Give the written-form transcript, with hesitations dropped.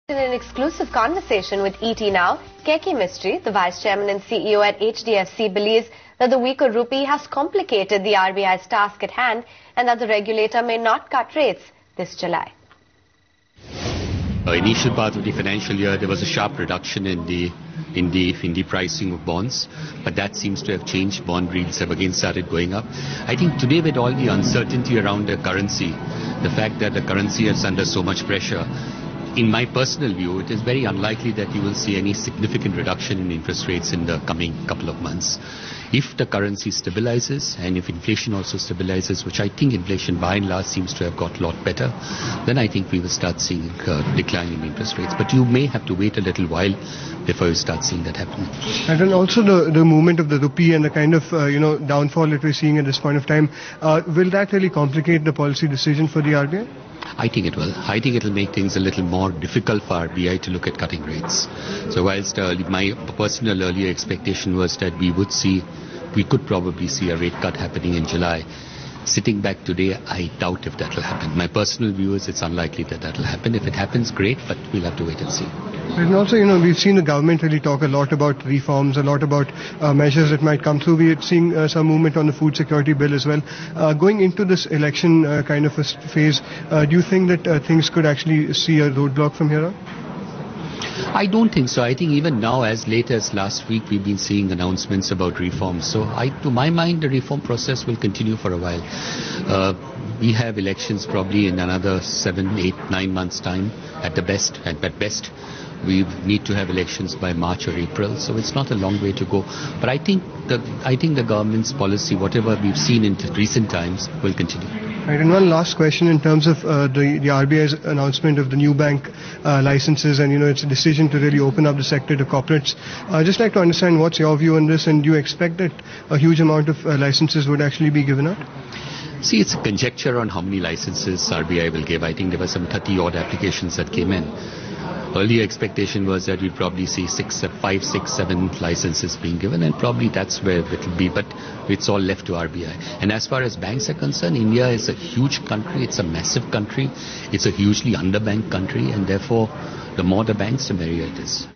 In an exclusive conversation with ET Now, K.K. Mistry, the Vice Chairman and CEO at HDFC, believes that the weaker rupee has complicated the RBI's task at hand and that the regulator may not cut rates this July. Initial part of the financial year, there was a sharp reduction in the pricing of bonds, but that seems to have changed. Bond yields have again started going up. I think today, with all the uncertainty around the currency, the fact that the currency is under so much pressure, in my personal view, it is very unlikely that you will see any significant reduction in interest rates in the coming couple of months. If the currency stabilizes and if inflation also stabilizes, which I think inflation by and large seems to have got a lot better, then I think we will start seeing a decline in interest rates. But you may have to wait a little while before you start seeing that happening. And then also the movement of the rupee and the kind of downfall that we're seeing at this point of time, will that really complicate the policy decision for the RBI? I think it will. I think it will make things a little more difficult for RBI to look at cutting rates. So whilst my personal earlier expectation was that we could probably see a rate cut happening in July, sitting back today, I doubt if that will happen. My personal view is it's unlikely that will happen. If it happens, great, but we'll have to wait and see. And also, we've seen the government really talk a lot about reforms, a lot about measures that might come through. We're seeing some movement on the food security bill as well. Going into this election kind of a phase, do you think that things could actually see a roadblock from here on? I don't think so. I think even now, as late as last week, we've been seeing announcements about reforms. So to my mind, the reform process will continue for a while. We have elections probably in another 7, 8, 9 months' time at the best. At best, we need to have elections by March or April. So it's not a long way to go. But I think the government's policy, whatever we've seen in recent times, will continue. Right, and one last question in terms of the RBI's announcement of the new bank licenses and, its decision to really open up the sector to corporates. I'd just like to understand what's your view on this, and do you expect that a huge amount of licenses would actually be given up? See, it's a conjecture on how many licenses RBI will give. I think there were some 30-odd applications that came in. Earlier expectation was that we'd probably see 5, 6, 7 licenses being given, and probably that's where it will be, but it's all left to RBI. And as far as banks are concerned, India is a huge country, it's a massive country, it's a hugely underbanked country, and therefore the more the banks, the merrier it is.